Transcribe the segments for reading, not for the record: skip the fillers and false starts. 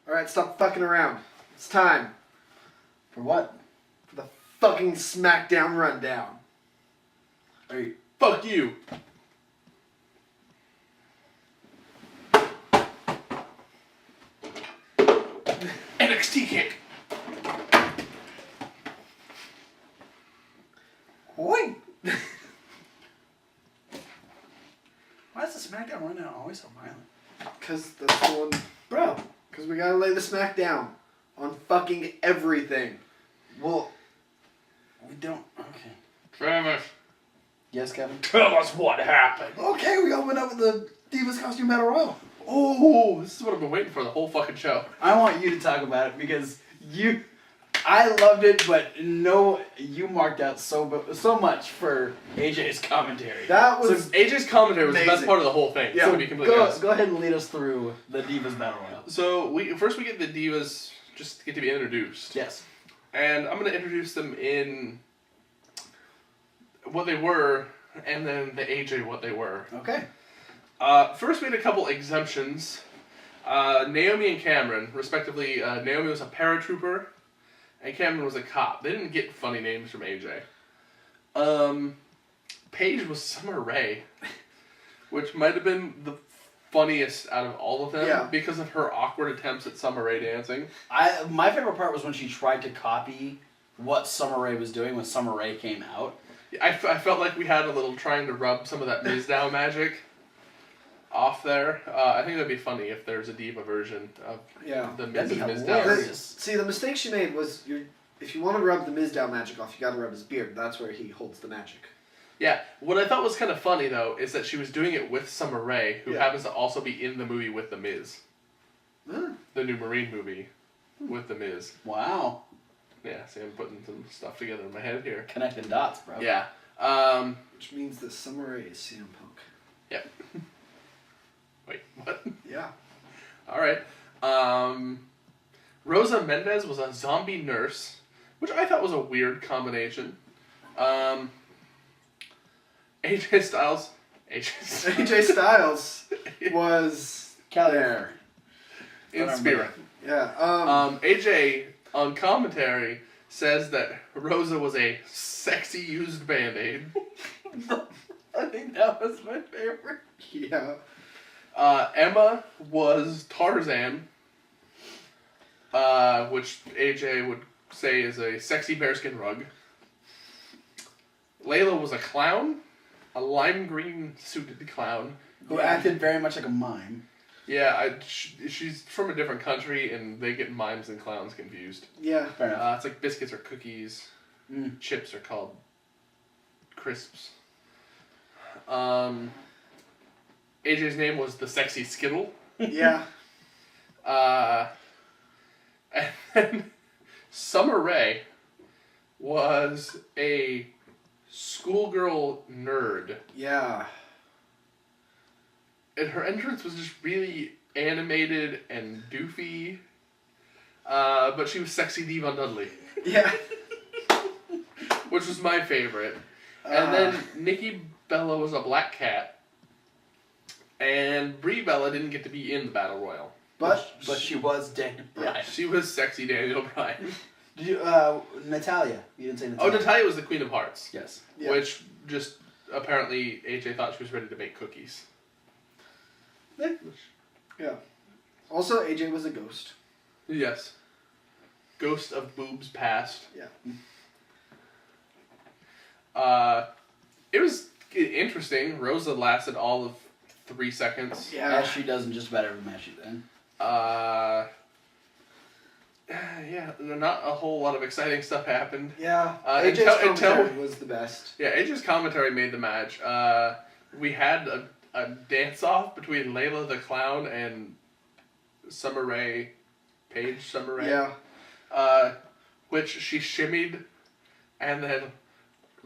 Alright, stop fucking around. It's time. For what? For the fucking Smackdown Rundown. Hey, Fuck you. NXT kick. Oi! Why is the Smackdown Rundown always so violent? Because that's the one... Bro. Because we gotta lay the smack down on fucking everything. Well, we don't... Okay. Travis, Yes, Kevin? tell us what happened. Okay, we open up with the Divas Costume Battle Royal. Oh, this is what I've been waiting for the whole fucking show. I want you to talk about it because you... I loved it, but no, you marked out so much for AJ's commentary. That was... So AJ's commentary was the best amazing. part of the whole thing. Yeah, to be completely honest. Go ahead and lead us through the Divas Battle Royal. So we get the divas just get to be introduced. Yes. And I'm gonna introduce them in what they were, and then the AJ what they were. Okay. First, we had a couple exemptions. Naomi and Cameron, respectively. Naomi was a paratrooper, and Cameron was a cop. They didn't get funny names from AJ. Paige was Summer Rae, which might have been the funniest out of all of them because of her awkward attempts at Summer Rae dancing. My favorite part was when she tried to copy what Summer Rae was doing when Summer Rae came out. I felt like we had a little trying to rub some of that Mizdow magic off there. I think that'd be funny if there's a diva version of the Miz That'd be and hilarious. Mizdow. See, the mistake she made was, if you want to rub the Mizdow magic off, you gotta rub his beard. That's where he holds the magic. Yeah, what I thought was kind of funny though is that she was doing it with Summer Rae, who happens to also be in the movie with the Miz, the new Marine movie with the Miz. Wow. Yeah, see, I'm putting some stuff together in my head here. Connecting dots, bro. Yeah. Which means that Summer Rae is CM Punk. Yep. Wait, what? Yeah. All right. Rosa Mendez was a zombie nurse, which I thought was a weird combination. AJ Styles was Calier. in spirit. Yeah. AJ on commentary says that Rosa was a sexy used Band-Aid. I think that was my favorite. Yeah. Emma was Tarzan, which AJ would say is a sexy bearskin rug. Layla was a clown, a lime green suited clown. Who acted very much like a mime. Yeah, she's from a different country, and they get mimes and clowns confused. Yeah. Fair enough. It's like biscuits or cookies. Chips are called crisps. AJ's name was the Sexy Skittle. Yeah. And then Summer Rae was a schoolgirl nerd. Yeah. And her entrance was just really animated and doofy. But she was Sexy Devon Dudley. Yeah. Which was my favorite. And then Nikki Bella was a black cat. And Brie Bella didn't get to be in the Battle Royal. But she was Daniel Bryan. She was Sexy Daniel Bryan. Did you, Natalia. You didn't say Natalia. Oh, Natalia was the Queen of Hearts. Yes. Yeah. Which just, apparently, AJ thought she was ready to make cookies. Yeah. Also, AJ was a ghost. Yes. Ghost of boobs past. Yeah. It was interesting. Rosa lasted all of 3 seconds. Yeah. As she does in just about every match she's in. Yeah, not a whole lot of exciting stuff happened. Yeah. Until- AJ's commentary was the best. Yeah, AJ's commentary made the match. We had a dance-off between Layla the Clown and Summer Rae, Paige Summer Rae. Yeah. Which she shimmied, and then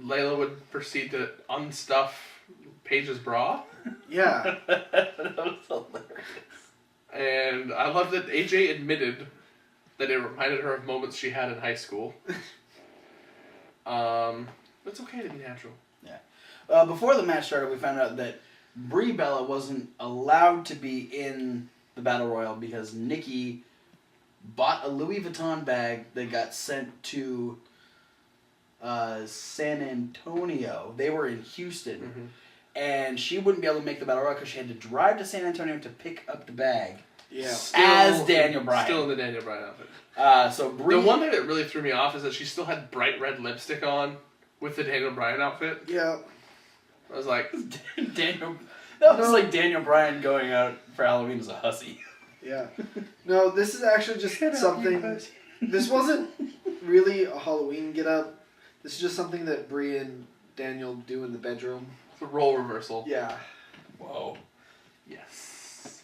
Layla would proceed to unstuff Paige's bra. Yeah. That was hilarious. And I love that AJ admitted that it reminded her of moments she had in high school. It's okay to be natural. Yeah. Before the match started, we found out that Brie Bella wasn't allowed to be in the Battle Royal because Nikki bought a Louis Vuitton bag that got sent to San Antonio. They were in Houston. Mm-hmm. And she wouldn't be able to make the Battle Royal because she had to drive to San Antonio to pick up the bag. Yeah. As Daniel Bryan. Still in the Daniel Bryan outfit. So Brie... The one thing that really threw me off is that she still had bright red lipstick on with the Daniel Bryan outfit. Yeah. I was like... Daniel... That was like Daniel Bryan going out for Halloween as a hussy. Yeah. No, this is actually just something... This wasn't really a Halloween get-up. This is just something that Brie and Daniel do in the bedroom. It's a role reversal. Yeah. Whoa. Yes.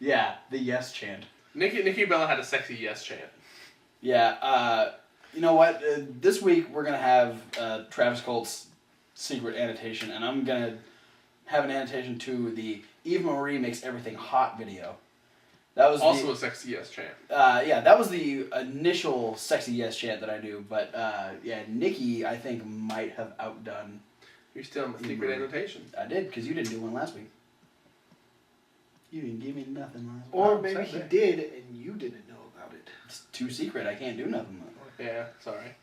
Yeah, the yes chant. Nikki Bella had a sexy yes chant. Yeah, you know what? This week we're going to have Travis Colt's secret annotation, and I'm going to have an annotation to the Eve Marie Makes Everything Hot video. That was also a sexy yes chant. Yeah, that was the initial sexy yes chant that I knew, but yeah, Nikki, I think, might have outdone... You're still on the secret annotation. I did, because you didn't do one last week. You didn't give me nothing last week. Or maybe he did and you didn't know about it. It's too secret, I can't do nothing. Yeah, sorry.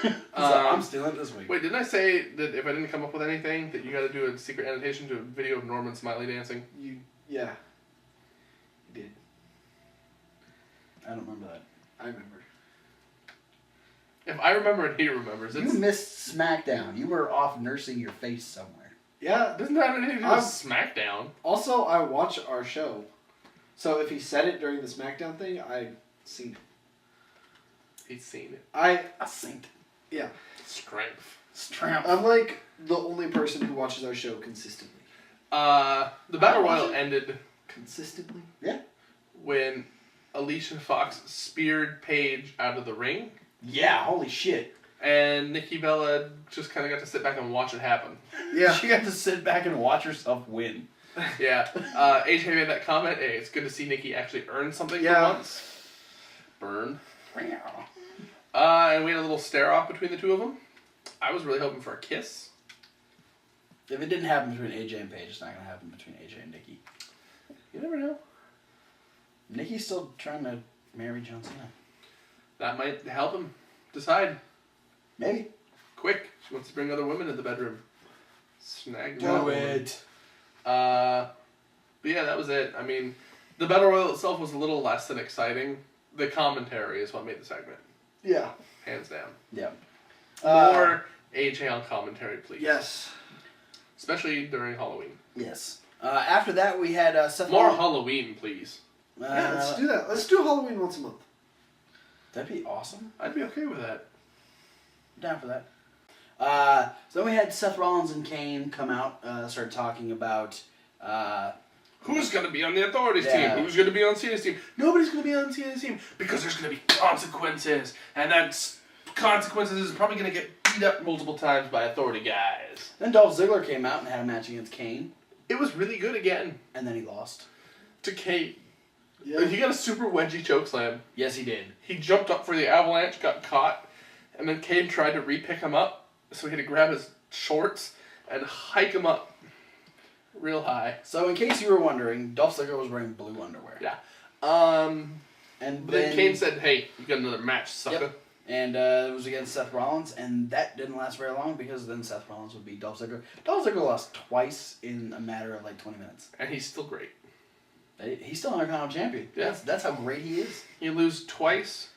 So I'm stealing it this week. Wait, didn't I say that if I didn't come up with anything, that you got to do a secret annotation to a video of Norman Smiley dancing? Yeah. You did. I don't remember that. I remember. If I remember and he remembers, You missed Smackdown. You were off nursing your face somewhere. Yeah. doesn't have anything to do with SmackDown. Also, I watch our show. So if he said it during the SmackDown thing, I've seen it. He's seen it. I seen it. Yeah. Strength. I'm like the only person who watches our show consistently. The Battle Royal ended Consistently? Yeah. when Alicia Fox speared Paige out of the ring, Yeah, holy shit. and Nikki Bella just kind of got to sit back and watch it happen. Yeah. She got to sit back and watch herself win. Yeah. AJ made that comment. Hey, it's good to see Nikki actually earn something for once. Burn. And we had a little stare-off between the two of them. I was really hoping for a kiss. If it didn't happen between AJ and Paige, it's not going to happen between AJ and Nikki. You never know. Nikki's still trying to marry John Cena. That might help him decide. Maybe. Quick. She wants to bring other women in the bedroom. Snag Do one. it. But yeah, that was it. I mean, the Battle Royal itself was a little less than exciting. The commentary is what made the segment. Yeah. Hands down. Yeah. More AJ on commentary, please. Yes. Especially during Halloween. Yes. After that, we had Seth More Rollins. Halloween, please. Yeah, let's do that. Let's do Halloween once a month. That'd be awesome. I'd be okay with that. Down for that. So then we had Seth Rollins and Kane come out, start talking about... Who's going to be on the Authorities Yeah. team? Who's going to be on Cena's team? Nobody's going to be on Cena's team because there's going to be consequences. And that's consequences is probably going to get beat up multiple times by Authority guys. Then Dolph Ziggler came out and had a match against Kane, It was really good again and then he lost. to Kane. Yeah. He got a super wedgie chokeslam. Yes, he did. He jumped up for the avalanche, got caught, and then Kane tried to re-pick him up, so he had to grab his shorts and hike him up real high. So in case you were wondering, Dolph Ziggler was wearing blue underwear. Yeah. And But then Kane said, hey, you got another match, sucker. Yep. And it was against Seth Rollins, and that didn't last very long because then Seth Rollins would beat Dolph Ziggler. Dolph Ziggler lost twice in a matter of like 20 minutes. And he's still great. He's still an Intercontinental champion. Yeah. That's how great he is. You lose twice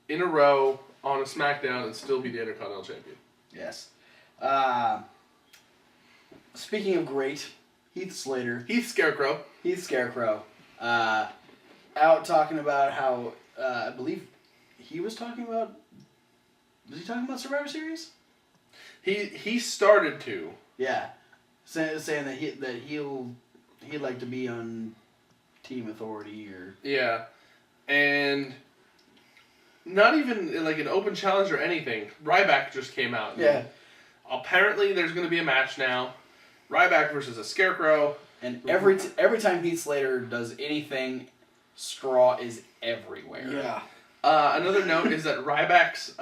in a row on a SmackDown and still be the Intercontinental champion. Yes. Speaking of great, Heath Slater. Heath Scarecrow. Heath Scarecrow. Out talking about how, I believe he was talking about... Was he talking about Survivor Series? He started to. Yeah. Saying that he'd like to be on Team Authority or... Yeah. And not even like an open challenge or anything. Ryback just came out. Yeah. Apparently there's going to be a match now. Ryback versus a Scarecrow. And every time Heath Slater does anything, straw is everywhere. Yeah. Another note is that Ryback's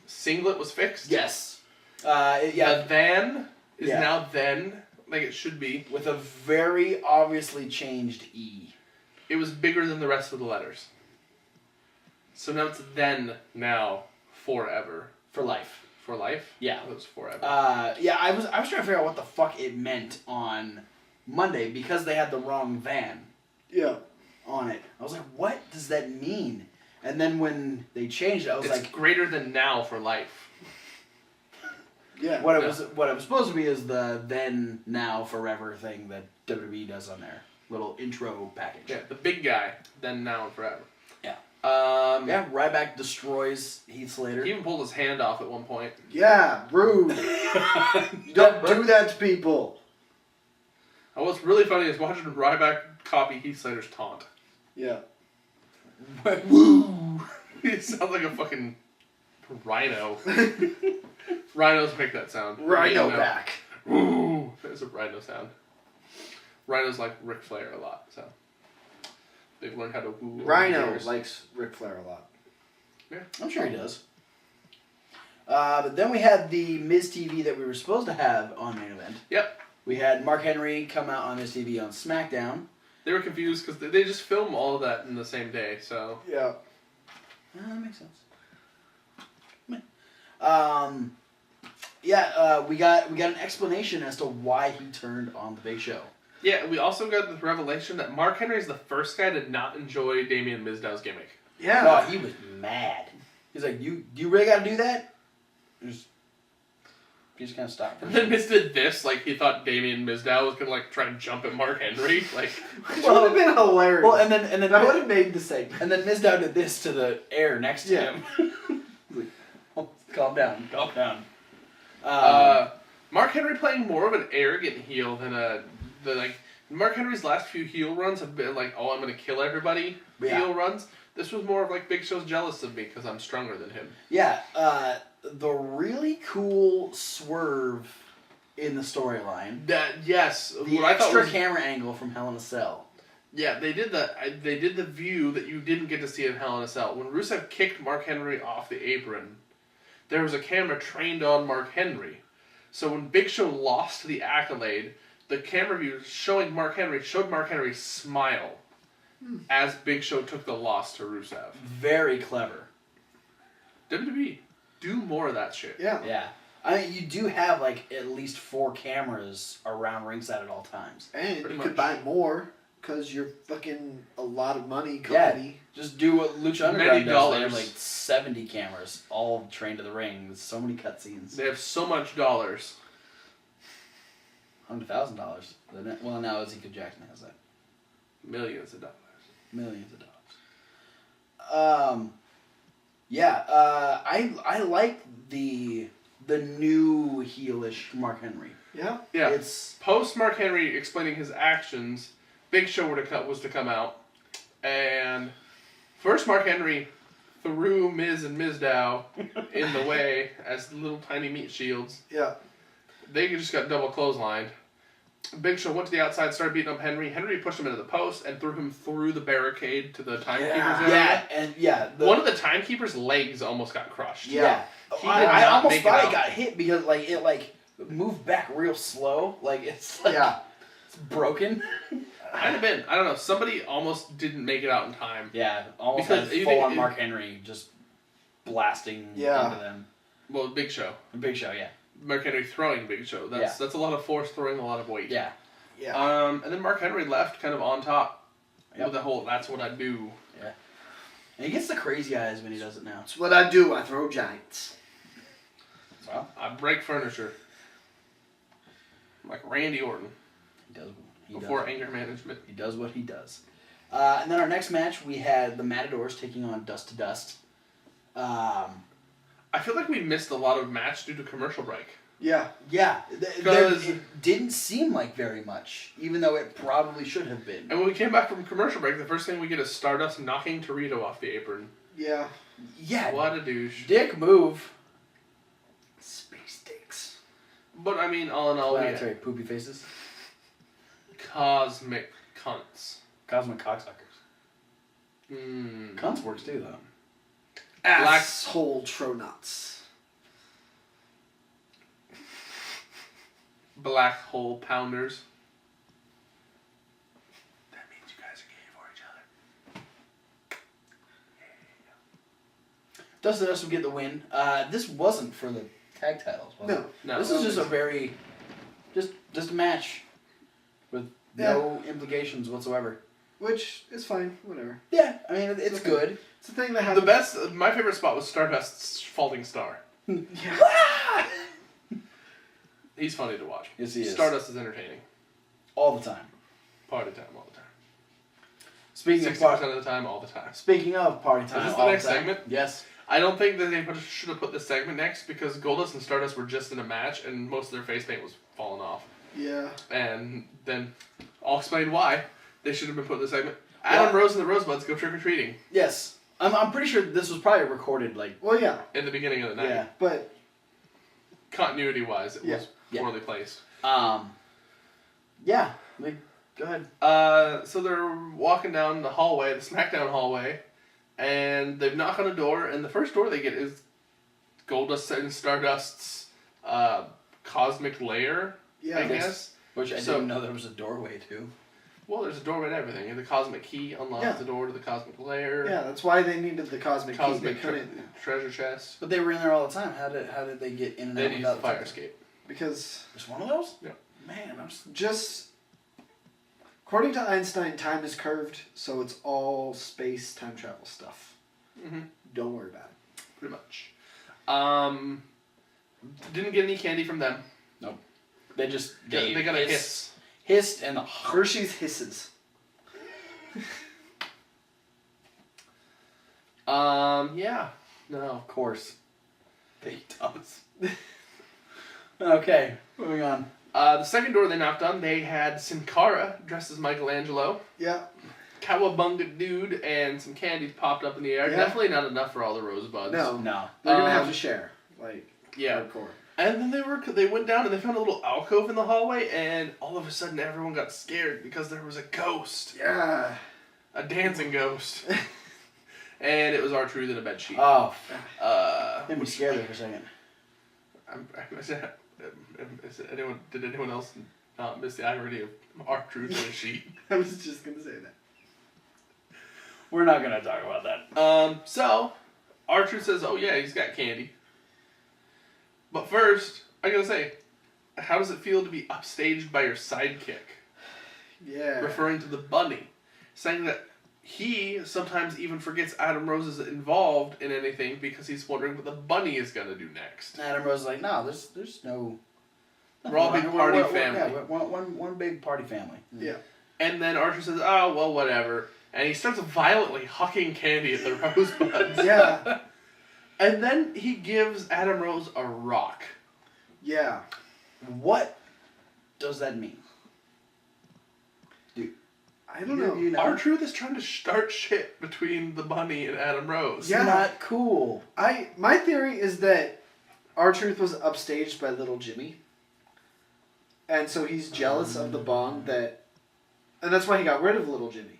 singlet was fixed. Yes. Yeah. The then is Yeah. now then. like it should be. With a very obviously changed E. It was bigger than the rest of the letters. So now it's then, now, forever. For life. For life? Yeah. It was forever. Yeah, I was trying to figure out what the fuck it meant on Monday because they had the wrong van. Yeah. On it. I was like, what does that mean? And then when they changed it, I was it's like, greater than now for life. Yeah. What it was supposed to be is the then, now, forever thing that WWE does on their little intro package. Yeah, the big guy, then, now, and forever. Yeah. Yeah, Ryback destroys Heath Slater. He even pulled his hand off at one point. Yeah, rude. You don't do that to people. And what's really funny is watching Ryback copy Heath Slater's taunt. Yeah. Woo! He sounds like a fucking rhino. Rhinos make that sound. Rhino back. Woo! That's a rhino sound. Rhinos like Ric Flair a lot, so they've learned how to woo. Rhino likes Ric Flair a lot. Yeah, I'm sure he does. But then we had the Miz TV that we were supposed to have on Main Event. Yep. We had Mark Henry come out on Miz TV on SmackDown. They were confused because they just film all of that in the same day, so... Yeah. That makes sense. We got an explanation as to why he turned on the Big Show. Yeah, we also got the revelation that Mark Henry is the first guy to not enjoy Damien Mizdow's gimmick. Yeah. No, he was mad. He's like, you really got to do that? He just kind of stopped. And then Miz did this, like he thought Damien Mizdow was gonna like try and jump at Mark Henry, like. Which would have been hilarious. Well, and then that would have made the segment. And then Mizdow did this to the air next to him. Like, oh, calm down. Mark Henry playing more of an arrogant heel than Mark Henry's last few heel runs have been like, oh, I'm gonna kill everybody. Yeah. Heel runs. This was more of like Big Show's jealous of me because I'm stronger than him. Yeah. The really cool swerve in the storyline. Yes, The what I thought extra was, camera angle from Hell in a Cell. Yeah, they did the view that you didn't get to see in Hell in a Cell. When Rusev kicked Mark Henry off the apron, there was a camera trained on Mark Henry. So when Big Show lost the accolade, the camera view showed Mark Henry smile as Big Show took the loss to Rusev. Very clever. WWE, do more of that shit. Yeah. Yeah. I mean, you do have like at least 4 cameras around ringside at all times. And Pretty you much. could buy more because you're fucking a lot of money company. Just do what Lucha Many Underground does. They dollars. have like 70 cameras, all trained to the ring with so many cutscenes. They have so much dollars. $100,000. Well, now Ezekiel Jackson has that. Millions of dollars. Millions of dollars. I like the new heelish Mark Henry. Yeah. Yeah. It's Post Mark Henry explaining his actions, Big Show was to come out, and first Mark Henry threw Miz and Mizdow in the way as little tiny meat shields. Yeah. They just got double clotheslined. Big Show went to the outside, started beating up Henry. Henry pushed him into the post and threw him through the barricade to the timekeeper's area. One of the timekeeper's legs almost got crushed. Yeah. He did I not almost make it thought it out. got hit because it moved back real slow. Like it's like it's broken. Might have been. I don't know. Somebody almost didn't make it out in time. Yeah, almost Because had you full think on it- Mark Henry just blasting into them. Well, Big Show. Big Show, yeah. Mark Henry throwing Big Show. That's a lot of force throwing a lot of weight. Yeah. Yeah. And then Mark Henry left kind of on top Yep. with the whole "that's what I do." Yeah. And he gets the crazy eyes when he does it now. That's what I do. I throw giants. So I break furniture. Like Randy Orton he does. before anger management. He does what he does. And then our next match, we had the Matadors taking on Dust to Dust. I feel like we missed a lot of match due to commercial break. Yeah. Yeah, Because- it didn't seem like very much, even though it probably should have been. And when we came back from commercial break, the first thing we get is Stardust knocking Torito off the apron. Yeah. Yeah, What a douche. dick move. Space dicks. But I mean, all in all, we Sorry, poopy faces. cosmic cunts. Cosmic cocksuckers. Mm. Cunts works too, though. Asshole tronuts. Black hole pounders. That means you guys are gay for each other. Dustin Dust would get the win. This wasn't for the tag titles, was it? No. This is just a very... Just a match. With no implications whatsoever. Which is fine, whatever. Yeah, I mean, it's good. It's the thing that happens. The best, my favorite spot was Stardust's falling star. Yeah. He's funny to watch. Yes, he is. Stardust is entertaining. All the time. Party time, all the time. Speaking of 60% of the time, all the time. Speaking of party time, Is this the all next time. segment? Yes. I don't think that they should have put this segment next because Goldust and Stardust were just in a match and most of their face paint was falling off. Yeah. And then I'll explain why they should have been put in the segment. Adam Rose and the Rosebuds go trick-or-treating. Yes. I'm pretty sure this was probably recorded, like... Well, yeah. In the beginning of the night. Yeah. But... Continuity-wise, it was poorly placed. Yeah. Go ahead. So they're walking down the hallway, the Smackdown hallway, and they knock on a door, and the first door they get is Goldust and Stardust's cosmic lair, I guess. Which I didn't know there was a doorway to. Well, there's a doorway and everything, and the cosmic key unlocks the door to the cosmic lair. Yeah, that's why they needed the cosmic key. They couldn't... treasure chest. But they were in there all the time. How did they get in and out They need without the fire escape. Because... There's one of those? Yeah. Man, I'm just... According to Einstein, time is curved, so it's all space time travel stuff. Mm-hmm. Don't worry about it. Pretty much. Didn't get any candy from them. Nope. They just They got a hiss. Hissed and Hershey's hisses. Yeah. No. of course. They dumps. Okay, moving on. The second door they knocked on, they had Sin Cara dressed as Michelangelo. Yeah. Cowabunga dude and some candies popped up in the air. Yeah. Definitely not enough for all the rosebuds. No. No. They're going to have to share. Like, Yeah. hardcore. And then they went down and they found a little alcove in the hallway, and all of a sudden everyone got scared because there was a ghost. Yeah. A dancing ghost. And it was R-Truth in a bedsheet. Oh. Made me scared there for a second. Did anyone else not miss the irony of R-Truth in a sheet? I was just going to say that. We're not gonna talk about that. So, R-Truth says, oh yeah, he's got candy. But first, I gotta say, how does it feel to be upstaged by your sidekick? Yeah. Referring to the bunny. Saying that he sometimes even forgets Adam Rose is involved in anything because he's wondering what the bunny is gonna do next. Adam Rose is like, no, there's no... We're all big party family. Yeah, one big party family. Yeah. And then Archer says, oh, well, whatever. And he starts violently hucking candy at the rosebuds. Yeah. And then he gives Adam Rose a rock. Yeah. What does that mean? I don't know. R-Truth is trying to start shit between the bunny and Adam Rose. Yeah. Not cool. My theory is that R-Truth was upstaged by Little Jimmy. And so he's jealous of the bond that... And that's why he got rid of Little Jimmy.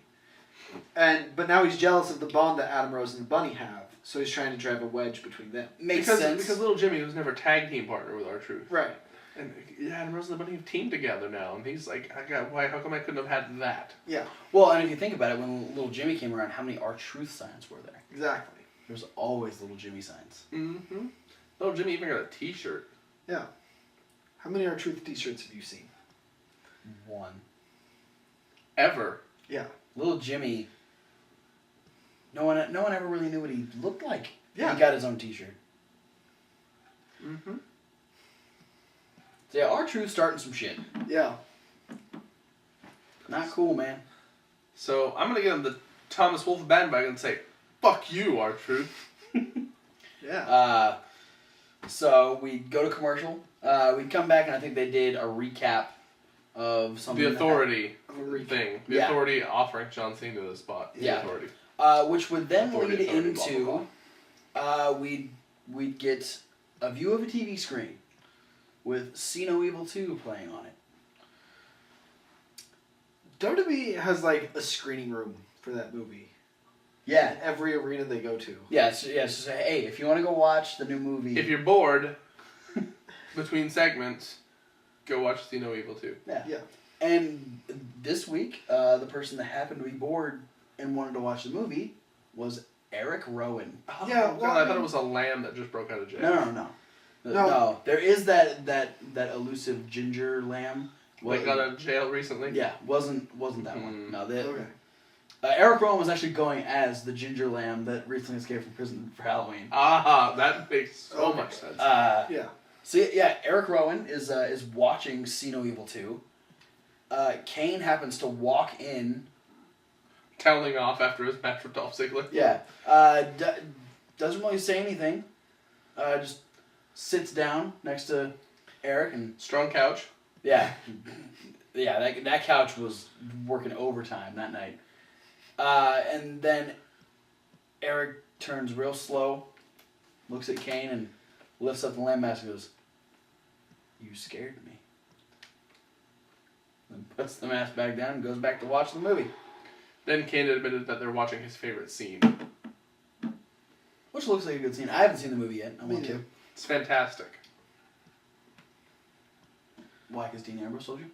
But now he's jealous of the bond that Adam Rose and the bunny have. So he's trying to drive a wedge between them. Makes sense. Because Little Jimmy was never tag team partner with R-Truth. Right. And Adam Rose and the bunny have teamed together now. And he's like, how come I couldn't have had that? Yeah. Well, and if you think about it, when Little Jimmy came around, how many R-Truth signs were there? Exactly. There's always Little Jimmy signs. Mm-hmm. Little Jimmy even got a t-shirt. Yeah. How many R-Truth t-shirts have you seen? One. Ever. Yeah. Little Jimmy... No one ever really knew what he looked like. Yeah. He got his own t-shirt. Mm-hmm. So yeah, R-Truth starting some shit. Yeah. Not cool, man. So I'm going to get him the Thomas Wolfe bandwagon and say, fuck you, R-Truth. Yeah. So we'd go to commercial. We'd come back and I think they did a recap of something. The Authority Recap. thing. The Yeah. Authority offering John Cena the spot. The Yeah. Authority. Which would then Authority, lead blah, into blah, blah. We'd get a view of a TV screen with See No Evil 2 playing on it. WWE has like a screening room for that movie. Yeah. In every arena they go to. Yeah, so hey, if you want to go watch the new movie... If you're bored between segments, go watch See No Evil 2. Yeah. Yeah. And this week, the person that happened to be bored and wanted to watch the movie was Eric Rowan. Oh, Yeah, God, well, I I thought mean- it was a lamb that just broke out of jail. No. No. There is that elusive ginger lamb. Like got out of jail recently? Yeah, wasn't that one. No, Okay. Eric Rowan was actually going as the ginger lamb that recently escaped from prison for Halloween. Ah, that makes so Okay. much sense. Yeah. So yeah, Eric Rowan is watching See No Evil 2. Kane happens to walk in. Toweling off after his match with Dolph Ziggler. Yeah. Doesn't really say anything. Just sits down next to Eric and Strong couch. yeah, that couch was working overtime that night. And then Eric turns real slow, looks at Kane and lifts up the lamb mask and goes, "You scared me." Then puts the mask back down and goes back to watch the movie. Then Kane admitted that they're watching his favorite scene. Which looks like a good scene. I haven't seen the movie yet. I want Me to. neither. It's fantastic. Why? Because Dean Ambrose told you?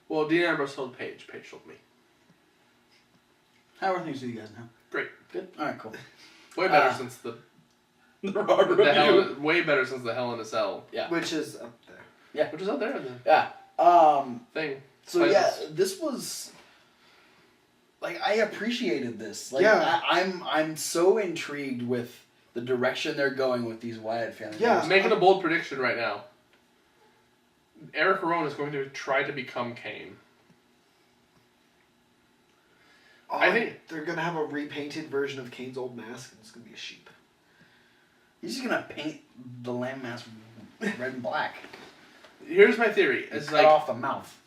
Well, Dean Ambrose told Paige. Paige told me. How are things with you guys now? Great. Good? Alright, cool. Way better since the way better since the Hell in a Cell. Yeah. Which is up there. Yeah. Which is out there in the Yeah. thing. So Playlist. yeah, this was like I appreciated this. Like Yeah. I'm so intrigued with the direction they're going with these Wyatt family. Yeah. I'm making a bold prediction right now. Eric Rowan is going to try to become Kane. Oh, I think- they're gonna have a repainted version of Kane's old mask, and it's gonna be a sheep. He's just gonna paint the lamb mask red and black. Here's my theory. And It's cut like off the mouth.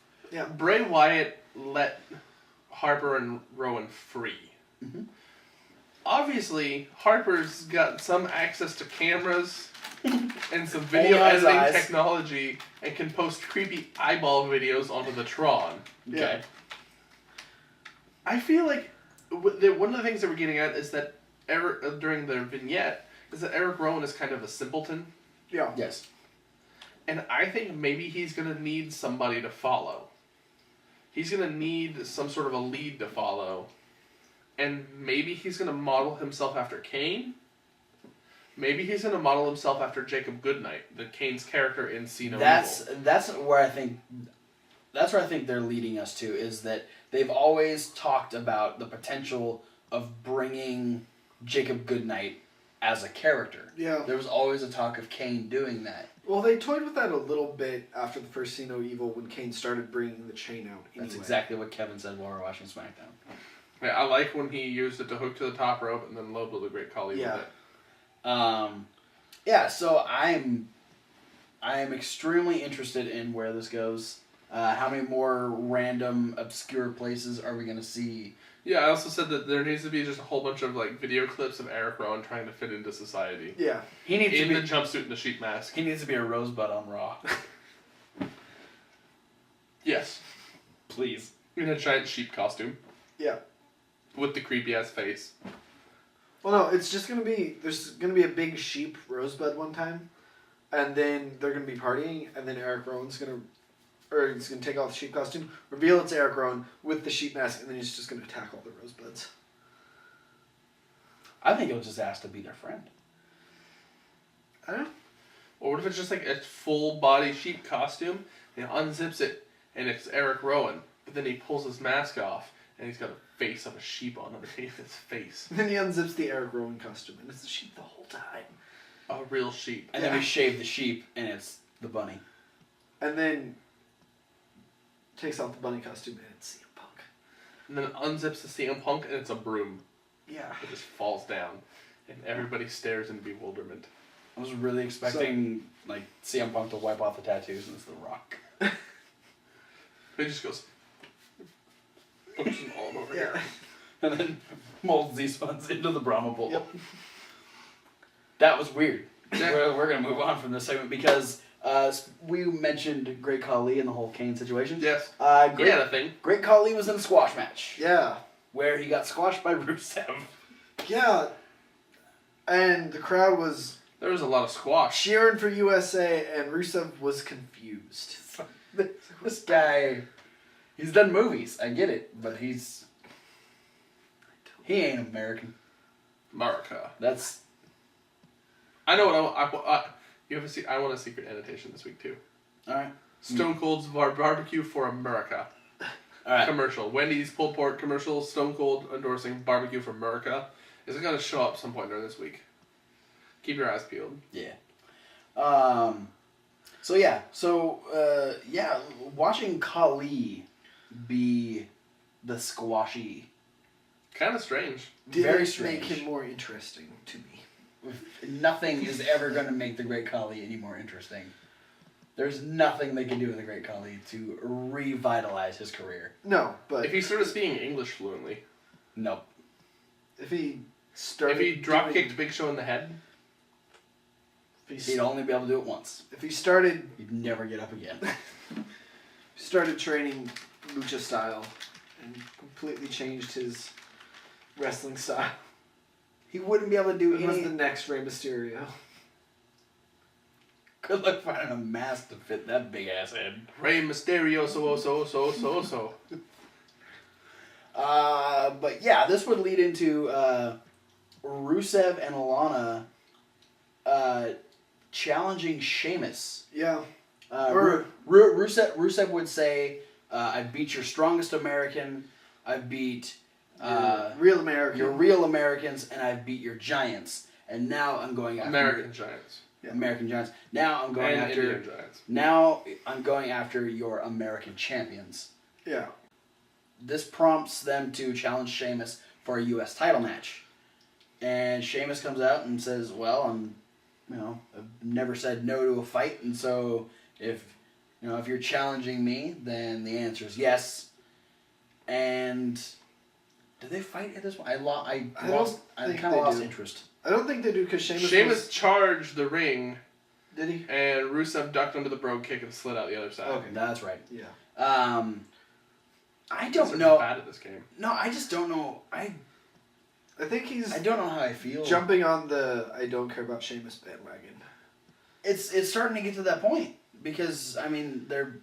Bray Wyatt let Harper and Rowan free. Mm-hmm. Obviously, Harper's got some access to cameras and some video Only on his editing eyes. technology and can post creepy eyeball videos onto the Tron. Okay. I feel like one of the things that we're getting at is that Eric, during the vignette, is that Eric Rowan is kind of a simpleton. Yeah. Yes. And I think maybe he's going to need somebody to follow. He's going to need some sort of a lead to follow. And maybe he's going to model himself after Kane. Maybe he's going to model himself after Jacob Goodnight, the Kane's character in See No Evil. That's where I think they're leading us to, is that they've always talked about the potential of bringing Jacob Goodnight as a character. Yeah. There was always a talk of Kane doing that. Well, they toyed with that a little bit after the first See No Evil when Kane started bringing the chain out. Anyway. That's exactly what Kevin said while we were watching SmackDown. Yeah, I like when he used it to hook to the top rope and then low blow the Great Khali Yeah. with it. So I'm extremely interested in where this goes. How many more random, obscure places are we going to see? Yeah, I also said that there needs to be just a whole bunch of like video clips of Eric Rowan trying to fit into society. Yeah. He needs In to the be jumpsuit and the sheep mask. he needs to be a rosebud on Raw. Yes. Please. In a giant sheep costume. Yeah. With the creepy ass face. Well, no, it's just gonna be there's gonna be a big sheep rosebud one time, and then they're gonna be partying, and then Eric Rowan's gonna take off the sheep costume, reveal it's Eric Rowan with the sheep mask, and then he's just gonna attack all the rosebuds. I think he'll just ask to be their friend. I don't know. Or what if it's just like a full body sheep costume, and he unzips it, and it's Eric Rowan, but then he pulls his mask off, and he's got a face of a sheep on underneath his face. And then he unzips the Eric Rowan costume, and it's the sheep the whole time. A real sheep. And then we shave the sheep, and it's the bunny. And then takes off the bunny costume, and it's CM Punk. And then unzips the CM Punk, and it's a broom. Yeah. It just falls down, and everybody stares in bewilderment. I was really expecting like CM Punk to wipe off the tattoos, and it's The Rock. He just goes, pushes them all over here. And then molds these ones into the Brahma Bull. Yep. That was weird. Yeah. We're going to move on from this segment because we mentioned Great Khali and the whole Kane situation. Yes. Great, Yeah, the thing. Great Khali was in a squash match Yeah. where he got squashed by Rusev. Yeah. And the crowd was There was a lot of squash. Cheering for USA, and Rusev was confused. This guy, he's done movies. I get it, but he ain't American. America. That's. I know what you have I want a secret annotation this week too. All right. Stone Cold's barbecue for America. All right. Commercial. Wendy's pulled pork commercial. Stone Cold endorsing barbecue for America. Is it going to show up some point during this week? Keep your eyes peeled. Yeah. Watching Khali be the squashy. Kind of strange. Very Didn't strange. make him more interesting to me. Nothing is ever going to make the Great Khali any more interesting. There's nothing they can do with the Great Khali to revitalize his career. No, but If he started speaking English fluently. Nope. if he started, If he drop kicked Big Show in the head. He'd only be able to do it once. If he started He'd never get up again. training lucha style and completely changed his wrestling style, He wouldn't be able to do he was any. the next Rey Mysterio. Good luck finding a mask to fit that big ass head. Rey Mysterio, so. But yeah, this would lead into Rusev and Alana challenging Sheamus. Yeah. Rusev would say, "I beat your strongest American. I beat Real American. your real Americans, and I beat your giants. And now I'm going after American Giants. American giants. Now I'm going And after Indian Giants. Now I'm going after your American champions." Yeah. This prompts them to challenge Sheamus for a U.S. title match. And Sheamus comes out and says, well, I've never said no to a fight, and so if you're challenging me, then the answer is yes. And did they fight at this point? I kind of lost interest. I don't think they do because Sheamus charged the ring, Did he? and Rusev ducked under the brogue kick and slid out the other side. Okay. That's right. Yeah. I Rusev don't is know. bad at this game. No, I just don't know. I think he's don't know how I feel. jumping on the I don't care about Sheamus bandwagon. It's starting to get to that point because they're.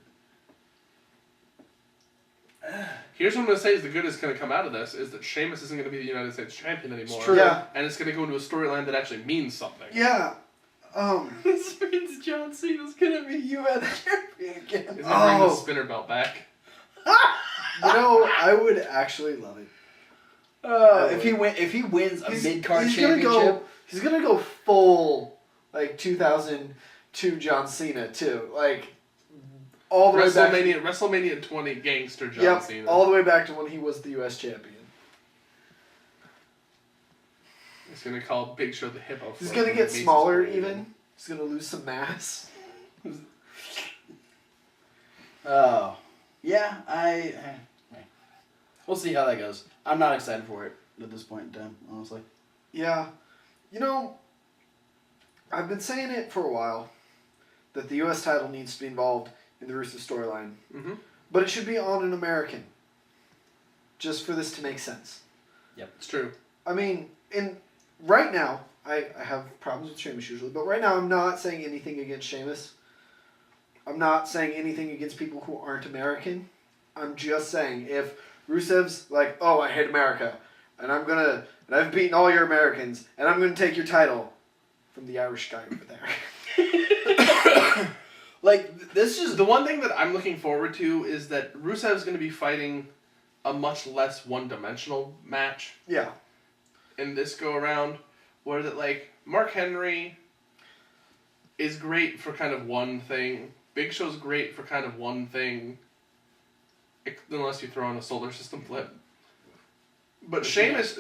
Here's what I'm going to say is the good is going to come out of this is that Sheamus isn't going to be the United States champion anymore. It's true. Yeah. And it's going to go into a storyline that actually means something. Yeah. This means John Cena's gonna be U.S. champion again. He's going to bring the spinner belt back. I would actually love it. If he wins a mid-card he's championship, he's gonna go full 2002 John Cena too, all the way back. WrestleMania 20 gangster John Cena. All the way back to when he was the U.S. champion. He's going to call Big Show the hippo. He's gonna get smaller even. He's gonna lose some mass. oh, yeah, we'll see how that goes. I'm not excited for it at this point in time, honestly. Yeah, I've been saying it for a while that the U.S. title needs to be involved in the Rusev storyline, but it should be on an American, just for this to make sense. Yep, it's true. Right now, I have problems with Sheamus usually, but right now I'm not saying anything against Sheamus. I'm not saying anything against people who aren't American. I'm just saying if Rusev's like, oh, I hate America, and I've beaten all your Americans, and I'm gonna take your title from the Irish guy over there. This is the one thing that I'm looking forward to is that Rusev is going to be fighting a much less one-dimensional match. Yeah. In this go around, where Mark Henry is great for kind of one thing. Big Show's great for kind of one thing, unless you throw in a solar system flip. But Sheamus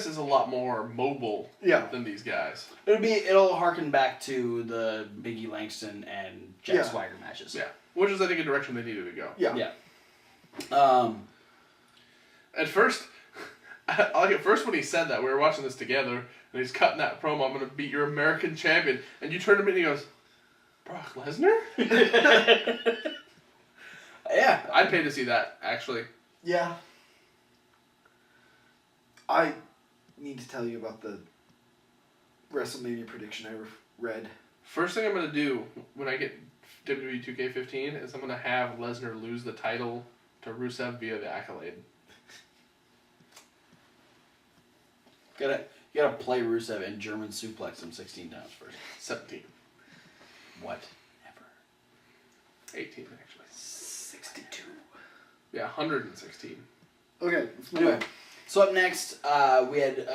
is a lot more mobile than these guys. It'll harken back to the Biggie Langston and Jack Swagger matches. Yeah, which is I think a direction they needed to go. Yeah. At first when he said that, we were watching this together, and he's cutting that promo, I'm going to beat your American champion, and you turn to me and he goes, Brock Lesnar? Yeah. I'd pay to see that, actually. Yeah. I need to tell you about the WrestleMania prediction Red. First thing I'm going to do when I get WWE 2K15 is I'm going to have Lesnar lose the title to Rusev via the Accolade. You gotta play Rusev and German suplex him 16 times first. 17. Whatever. 18, actually. 62. Yeah, 116. Okay, let's move Anyway, on. so up next, we had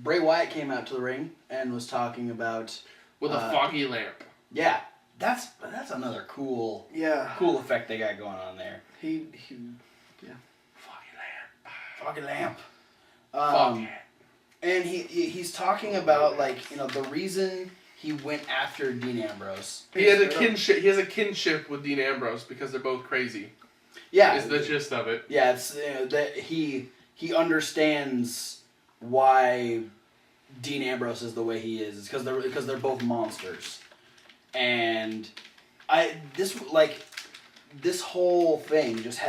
Bray Wyatt came out to the ring and was talking about With a foggy lamp. Yeah, that's another cool Yeah. effect they got going on there. He Foggy lamp. Foggy lamp. Foggy. And he's talking about the reason he went after Dean Ambrose. He has a kinship with Dean Ambrose because they're both crazy. Yeah, Is the gist of it. Yeah, it's that he understands why Dean Ambrose is the way he is. It's because they're both monsters, and this whole thing just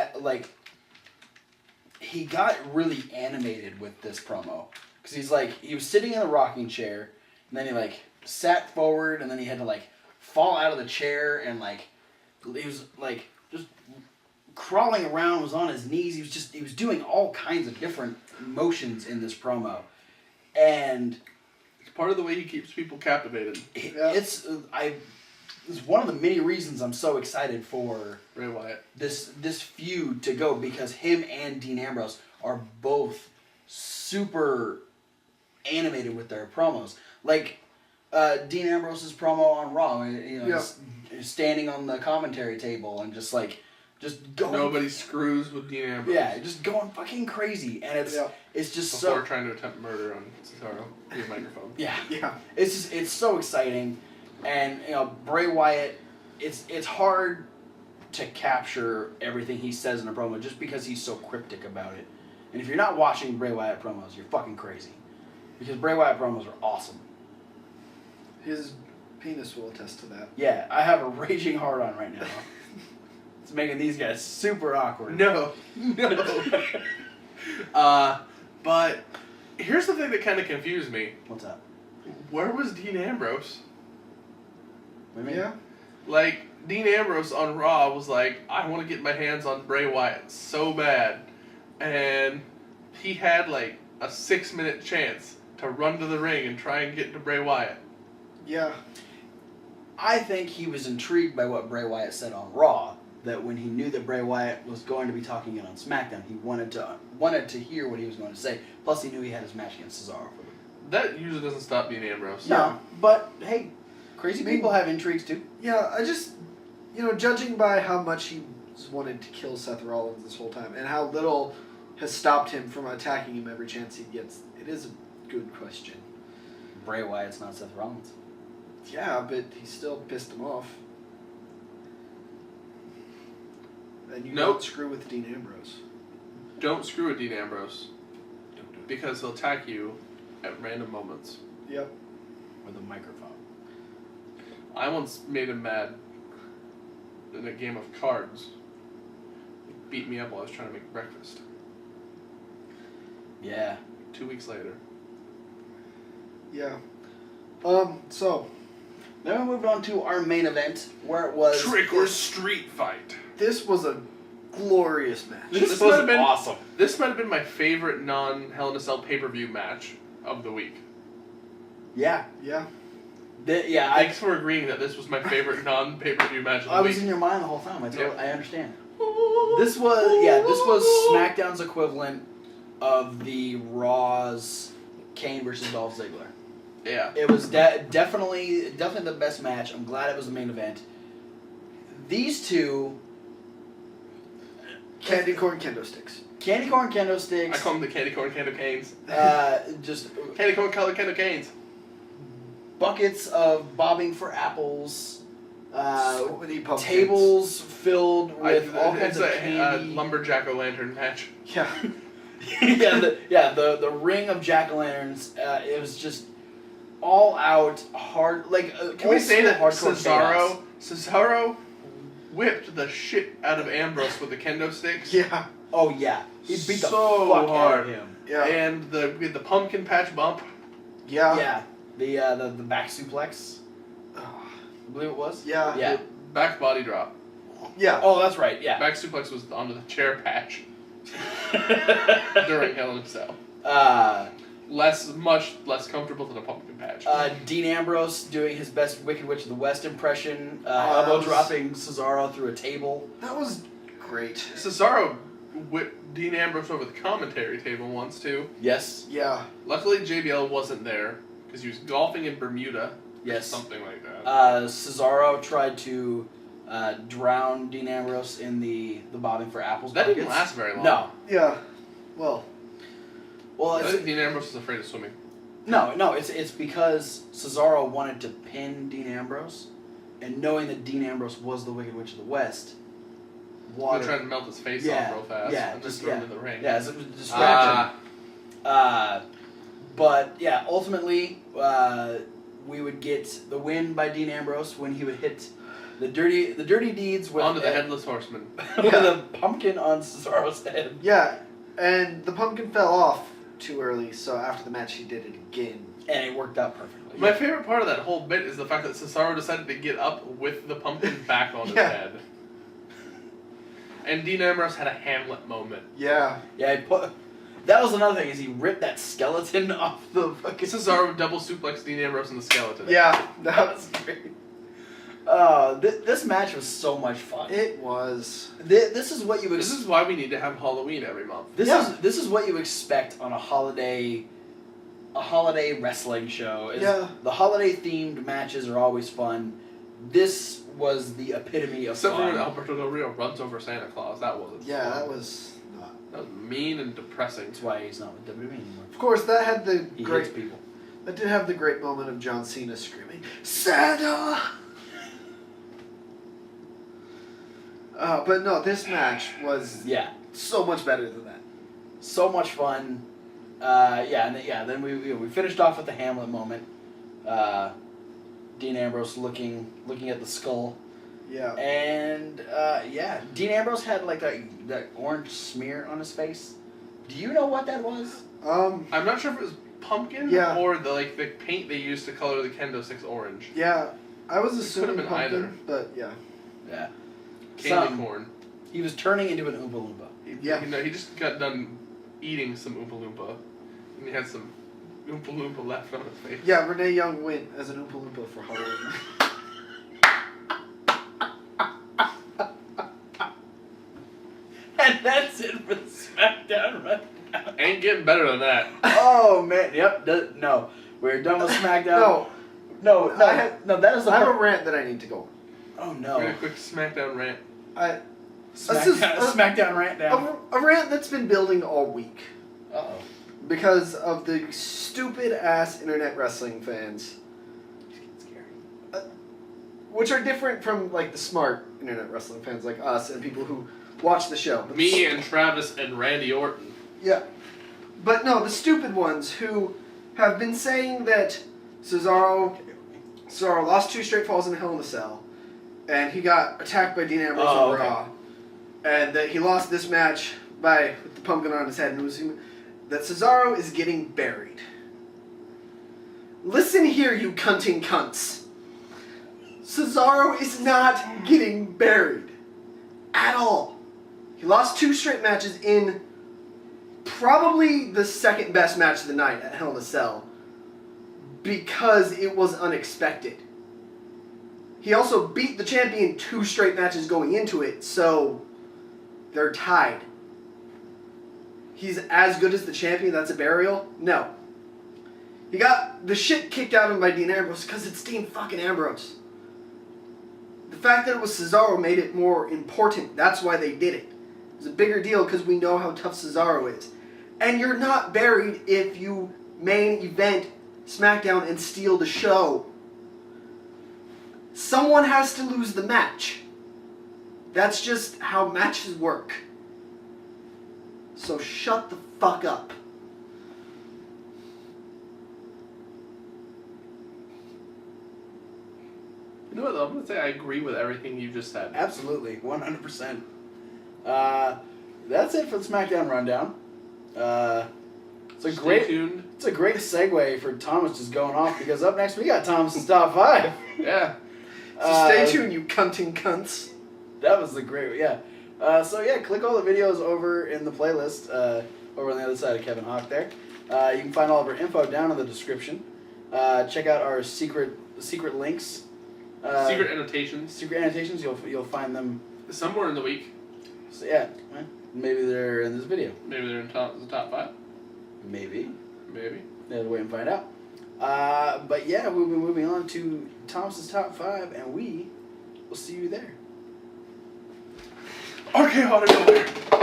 he got really animated with this promo because he was sitting in a rocking chair and then he sat forward and then he had to fall out of the chair and he was just crawling around, was on his knees. He was doing all kinds of different motions in this promo, and It's part of the way he keeps people captivated. it's one of the many reasons I'm so excited for Bray Wyatt. this feud to go, because him and Dean Ambrose are both super animated with their promos. Dean Ambrose's promo on Raw, he's standing on the commentary table and just going. Nobody screws with Dean Ambrose. Yeah, just going fucking crazy, and it's just Before trying to attempt murder on Cesaro via microphone. Yeah. It's so exciting, and Bray Wyatt. It's hard to capture everything he says in a promo just because he's so cryptic about it. And if you're not watching Bray Wyatt promos, you're fucking crazy, because Bray Wyatt promos are awesome. His penis will attest to that. Yeah, I have a raging hard on right now. It's making these guys super awkward. No. But here's the thing that kind of confused me. What's up? Where was Dean Ambrose? What do you mean? Yeah. Dean Ambrose on Raw was I want to get my hands on Bray Wyatt so bad. And he had a 6-minute chance to run to the ring and try and get to Bray Wyatt. Yeah. I think he was intrigued by what Bray Wyatt said on Raw. That when he knew that Bray Wyatt was going to be talking it on SmackDown, he wanted to hear what he was going to say. Plus, he knew he had his match against Cesaro. That usually doesn't stop Dean Ambrose. No, but hey, crazy people have intrigues too. Yeah, I just, judging by how much he wanted to kill Seth Rollins this whole time and how little has stopped him from attacking him every chance he gets, it is a good question. Bray Wyatt's not Seth Rollins. Yeah, but he still pissed him off. And you don't screw with Dean Ambrose. Don't screw with Dean Ambrose. Because he'll attack you at random moments. Yep. With a microphone. I once made him mad in a game of cards. He beat me up while I was trying to make breakfast. Yeah. 2 weeks later. Yeah. So. Then we moved on to our main event, where it was... Trick or street fight. This was a glorious match. This was might have been awesome. This might have been my favorite non-Hell in a Cell pay-per-view match of the week. Yeah. Yeah. Thanks for agreeing that this was my favorite non-pay-per-view match of the I week. was in your mind the whole time. I understand. This This was SmackDown's equivalent of the Raw's Kane versus Dolph Ziggler. Yeah. It was definitely the best match. I'm glad it was the main event. These two... Candy corn kendo sticks. Candy corn kendo sticks. I call them the candy corn kendo canes. Just Candy corn colored kendo canes. buckets of bobbing for apples. So many pumpkins. Tables filled with all kinds of It's candy. a lumberjack o-lantern match. Yeah. The ring of jack-o'-lanterns. It was just all out hard. Can we say that hardcore chaos. Cesaro whipped the shit out of Ambrose with the kendo sticks? Yeah. Oh yeah, he beat the So fuck hard. out of him. Yeah. And we had the pumpkin patch bump. Yeah. Yeah, the back suplex. believe it was. Yeah. Yeah. Back body drop. Yeah. Oh, that's right. Yeah. Back suplex was onto the chair patch during Hell in a Cell. Much less comfortable than a pumpkin patch. Dean Ambrose doing his best Wicked Witch of the West impression, elbow dropping Cesaro through a table. That was great. Cesaro whipped Dean Ambrose over the commentary table once, too. Yes. Yeah. Luckily, JBL wasn't there, because he was golfing in Bermuda. Yes. Something like that. Cesaro tried to drown Dean Ambrose in the bobbing for apples. That didn't buckets. last very long. No. Yeah. Well, I think Dean Ambrose was afraid of swimming. No, it's because Cesaro wanted to pin Dean Ambrose, and knowing that Dean Ambrose was the Wicked Witch of the West, Water. Trying to melt his face off real fast. Yeah, and just throw him in the ring. Yeah, it's a distraction. But yeah, ultimately, we would get the win by Dean Ambrose when he would hit the dirty deeds with onto the headless horseman with a pumpkin on Cesaro's head. Yeah, and the pumpkin fell off too early, so after the match he did it again. And it worked out perfectly. My favorite part of that whole bit is the fact that Cesaro decided to get up with the pumpkin back on his head. And Dean Ambrose had a Hamlet moment. Yeah. Yeah, that was another thing, is he ripped that skeleton off the fucking... Cesaro double suplex Dean Ambrose in the skeleton. Yeah, that was great. This match was so much fun. It was. This is what you... This is why we need to have Halloween every month. This is what you expect on a holiday wrestling show. The holiday themed matches are always fun. This was the epitome of Except fun. for when Alberto Del Rio runs over Santa Claus. That wasn't fun. That was not. That was mean and depressing. That's why he's not with WWE anymore. Of course, that had the He great... hates people. That did have the great moment of John Cena screaming, Santa! But no, this match was so much better than that. So much fun. Then we finished off with the Hamlet moment. Dean Ambrose looking at the skull. Yeah. And Dean Ambrose had like that orange smear on his face. Do you know what that was? I'm not sure if it was pumpkin or the paint they used to color the kendo sticks orange. Yeah, I was assuming pumpkin, either. but yeah. Yeah. Candy corn. He was turning into an Oompa Loompa. He just got done eating some Oompa Loompa, and he had some Oompa Loompa left on his face. Yeah, Renee Young went as an Oompa Loompa for Halloween. And that's it for the Smackdown Rundown. Ain't getting better than that. Oh man, yep. No, we're done with Smackdown. No, that is I have a rant that I need to go on. Oh no. We're a quick Smackdown rant. Smackdown rant down. A rant that's been building all week. Uh-oh. Because of the stupid ass internet wrestling fans. Scary. Which are different from like the smart internet wrestling fans like us and people who watch the show. But Me and Travis and Randy Orton. Yeah. But no, the stupid ones who have been saying that Cesaro lost 2 straight falls in Hell in a Cell, and he got attacked by Dean Ambrose on Raw, and that he lost this match with the pumpkin on his head, and that Cesaro is getting buried. Listen here, you cunting cunts. Cesaro is not getting buried. At all. He lost 2 straight matches in probably the second best match of the night at Hell in a Cell, because it was unexpected. He also beat the champion 2 straight matches going into it, so they're tied. He's as good as the champion, that's a burial? No. He got the shit kicked out of him by Dean Ambrose because it's Dean fucking Ambrose. The fact that it was Cesaro made it more important. That's why they did it. It was a bigger deal because we know how tough Cesaro is. And you're not buried if you main event SmackDown and steal the show. Someone has to lose the match. That's just how matches work. So shut the fuck up. You know what, though? I'm going to say I agree with everything you just said. Absolutely, 100%. That's it for the Smackdown Rundown. Stay tuned. It's a great segue for Thomas just going off, because up next we got Thomas's Top 5. Yeah. So stay tuned, you cunting cunts. That was the great, yeah. So yeah, click all the videos over in the playlist, over on the other side of Kevin Hawk there. You can find all of our info down in the description. Check out our secret links. Secret annotations. Secret annotations, you'll find them somewhere in the week. So yeah, maybe they're in this video. Maybe they're in the top 5. Maybe. Maybe. Have to wait and find out. But yeah, we'll be moving on to Thomas's top 5, and we will see you there. Okay, audio.